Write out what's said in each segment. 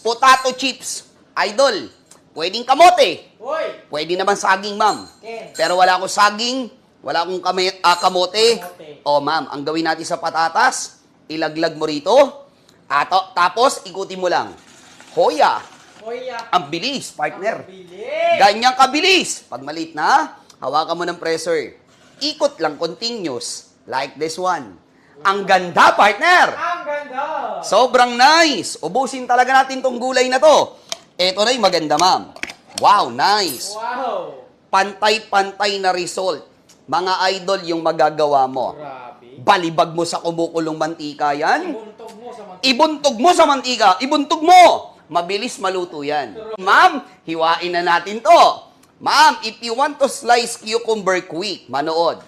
Potato chips. Idol, pwedeng kamote. Uy! Pwede naman saging, ma'am. Ken. Pero wala akong saging, wala akong kamote. O, ma'am, ang gawin natin sa patatas, ilaglag mo rito. Tapos, ikutin mo lang. Hoya. Hoya. Ang bilis, partner. Ang bilis. Ganyang kabilis. Pag maliit na, hawakan mo ng pressure. Ikot lang, continuous. Like this one. Ang ganda, partner. Ang ganda. Sobrang nice. Ubusin talaga natin tong gulay na to. Ito na yung maganda, ma'am. Wow, nice. Wow. Pantay-pantay na result. Mga idol yung magagawa mo. Grabe. Balibag mo sa kumukulong mantika yan. Ibuntog mo sa mga... Ibuntog mo sa mantika. Ibuntog mo. Mabilis maluto yan. Ma'am, hiwain na natin to. Ma'am, if you want to slice cucumber quick, manood.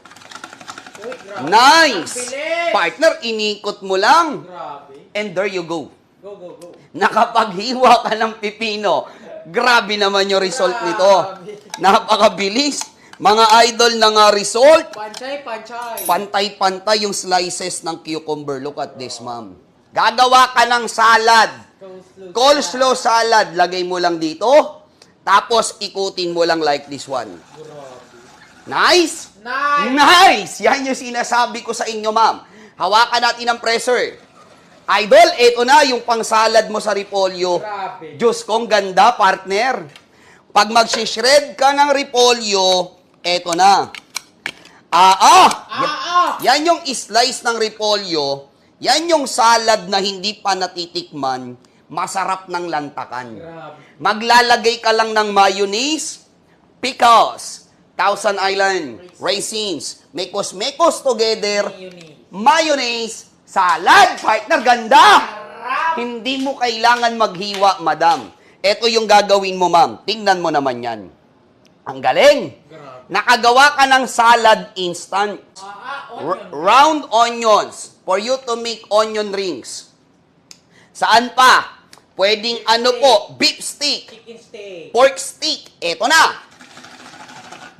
Uy, grabe. Nice. Ang bilis. Partner, inikot mo lang. Grabe. And there you go. Go, go, go. Nakapaghiwa ka ng pipino. Grabe naman yung result nito. Napakabilis. Mga idol ng result. Panchay, panchay. Pantay-pantay yung slices ng cucumber. Look at this, ma'am. Gagawa ka ng salad. Coleslaw salad. Lagay mo lang dito. Tapos, ikutin mo lang like this one. Nice? Nice. Nice! Yan yung sinasabi ko sa inyo, ma'am. Hawakan natin ang pressure. Idol, eto na yung pang-salad mo sa repolyo. Grabe. Diyos kong ganda, partner. Pag mag-shred ka ng repolyo, eto na. Yan yung slice ng repolyo. Yan yung salad na hindi pa natitikman. Masarap ng lantakan. Grabe. Maglalagay ka lang ng mayonnaise, pickles, Thousand Island, raisins, mekos-mekos together, mayonnaise, salad, partner, ganda! Hindi mo kailangan maghiwa, madam. Ito yung gagawin mo, ma'am. Tingnan mo naman yan. Ang galing! Nakagawa ka ng salad instant. Round onions for you to make onion rings. Saan pa? Pwedeng beef stick, Chicken steak. pork stick. Ito na.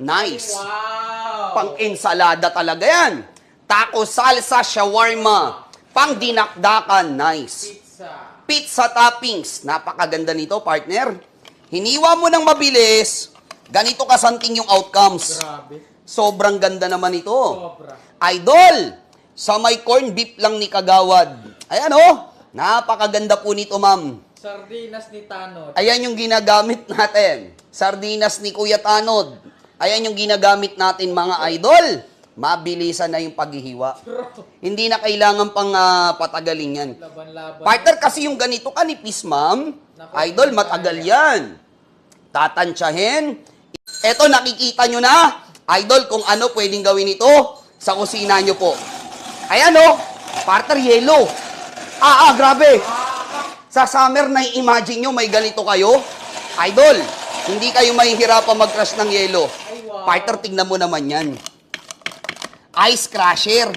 Nice. Wow. Pang-ensalada talaga yan. Taco salsa, shawarma. Pang-dinakdakan. Nice. Pizza. Pizza toppings. Napakaganda nito, partner. Hiniwa mo ng mabilis. Ganito kasanting yung outcomes. Grabe. Sobrang ganda naman ito. Sobra. Idol, sa may corn beef lang ni Kagawad. Ayan napakaganda po nito, ma'am. Sardinas ni Tanod. Ayan yung ginagamit natin. Sardinas ni Kuya Tanod. Ayan yung ginagamit natin, mga idol. Mabilisan na yung paghihiwa. Hindi na kailangan pang patagalin yan. Laban-laban. Partner, kasi yung ganito kanipis, ma'am. Idol, matagal yan. Tatansyahin. Eto, nakikita nyo na. Idol, kung ano pwedeng gawin ito sa kusina nyo po. Ayan partner, yellow. Grabe. Sa summer, na-imagine nyo, may ganito kayo. Idol, hindi kayo mahihirapan mag-crush ng yelo. Wow. Partner, tignan mo naman yan. Ice crusher.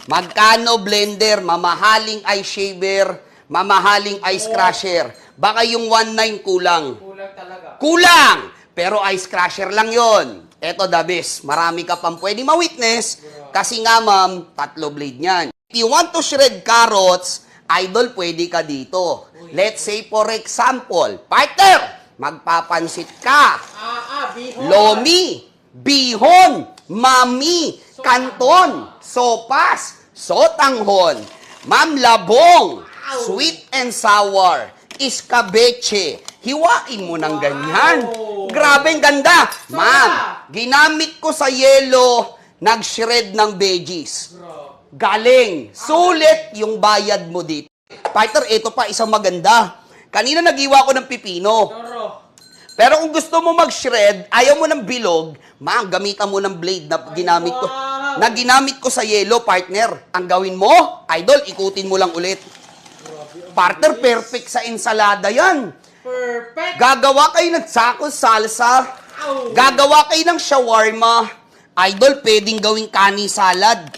Magkano blender, mamahaling ice shaver, mamahaling ice crusher. Baka yung 1.9 kulang. Kulang talaga. Kulang! Pero ice crusher lang yon. Eto the best. Marami ka pang pwede ma-witness. Kasi nga, ma'am, 3 blade niyan. If you want to shred carrots, idol, pwede ka dito. Let's say, for example, partner, magpapansit ka. Bihon. Lomi, bihon, mami, kanton, sopas, sotanghon, ma'am, labong, sweet and sour, iskabeche. Hiwain mo ng ganyan. Grabe, ang ganda. Ma'am, ginamit ko sa yelo, nag-shred ng veggies. Galing. Sulit yung bayad mo dito. Partner, ito pa, isang maganda. Kanina nag-iwa ko ng pipino. Pero kung gusto mo mag-shred, ayaw mo ng bilog, ma'am, gamitan mo ng blade na ginamit ko sa yelo, partner. Ang gawin mo, idol, ikutin mo lang ulit. Partner, perfect sa ensalada yan. Perfect. Gagawa kayo ng taco salsa. Gagawa kayo ng shawarma. Idol, pwedeng gawing kani salad.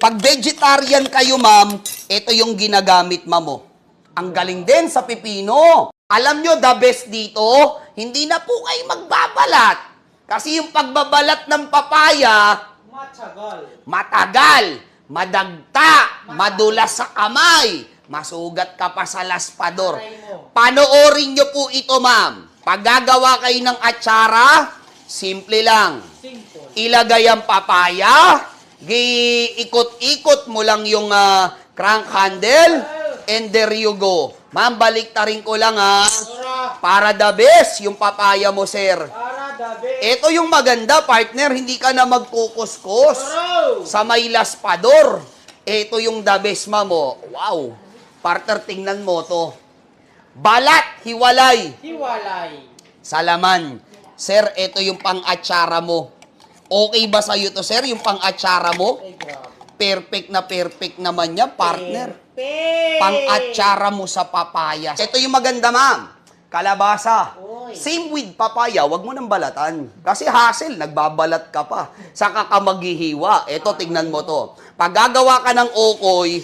Pag vegetarian kayo, ma'am, ito yung ginagamit, ma'am. Ang galing din sa pipino. Alam nyo, the best dito, hindi na po kayo magbabalat. Kasi yung pagbabalat ng papaya, matagal, madagta, madulas sa kamay, masugat ka pa sa laspador. Aray mo. Panoorin nyo po ito, ma'am. Pag gagawa kayo ng atsara, simple lang. Simple. Ilagay ang papaya, ikot-ikot mo lang yung crank handle, and there you go. Ma'am, baliktarin ko lang Para the best yung papaya mo, sir. Para dabe. Ito yung maganda, partner. Hindi ka na magkukuskus Oro. sa may laspador. Ito yung the best, ma'am. Wow. Partner, tingnan mo to. Balat, hiwalay. Hiwalay. Sa laman. Sir, ito yung pang-atsara mo. Okay ba sa'yo to, sir? Yung pang-atsara mo? Ay, grabe. Perfect naman yan, partner. Perfect. Pang-atsara mo sa papaya. Ito yung maganda, ma'am. Kalabasa. Oy. Same with papaya, wag mo nang balatan. Kasi hassle, nagbabalat ka pa. Saka ka maghihiwa. Ito, tignan mo to. Pag gagawa ka ng okoy,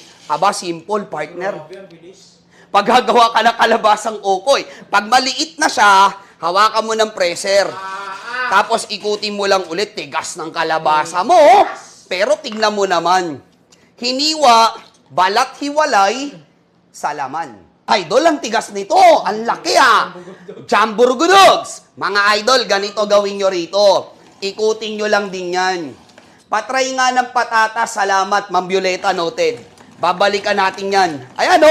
simple, partner. Grabe, ang bilis. Pag gagawa ka ng kalabasang okoy, pag maliit na siya, hawakan mo ng pressure. Tapos ikutin mo lang ulit, tigas ng kalabasa mo. Pero tignan mo naman, hiniwa, balat hiwalay, sa laman. Idol, ang tigas nito. Ang laki Jamburgudogs. Mga idol, ganito gawin nyo rito. Ikutin nyo lang din yan. Patry nga ng patatas, salamat, Ma'am Violeta, noted. Babalikan natin yan. Ayan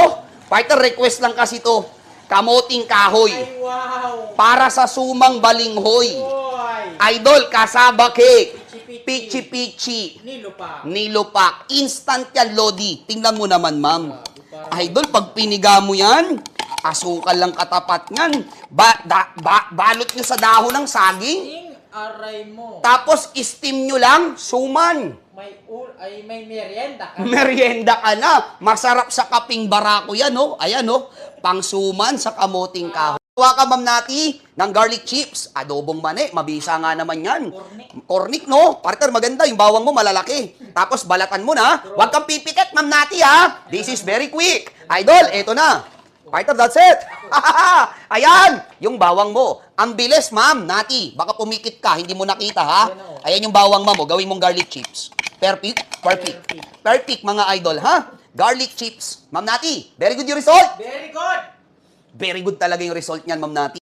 partner, request lang kasi to. Kamoting kahoy. Ay, wow. Para sa sumang balinghoy. Oy. Idol, kasaba cake. Pichi-pichi. Pichi-pichi. Nilupa. Nilupak. Instant yan, Lodi. Tingnan mo naman, ma'am. Idol, pag piniga mo yan, asukal lang katapat nyan. Balot nyo sa dahon ng saging. Ing aray mo. Tapos, steam nyo lang, suman. May merienda ka. Merienda ka na. Masarap sa kaping barako yan, Ayan, pangsuman sa kamoting kahoy. Gawa ka, Ma'am Nati, ng garlic chips. Adobong mani, mabisa nga naman yan. Cornic, no? Partner, maganda. Yung bawang mo malalaki. Tapos, balatan mo na. Huwag kang pipikit, Ma'am Nati, This is very quick. Idol, eto na. Partner, that's it. Ayan, yung bawang mo. Ang bilis, Ma'am Nati. Baka pumikit ka, hindi mo nakita, Ayan yung bawang mo. Gawin mong garlic chips. Perfect. Perfect, mga idol, Garlic chips. Ma'am Nati, very good yung result. Very good. Very good talaga yung result niyan, Ma'am Nati.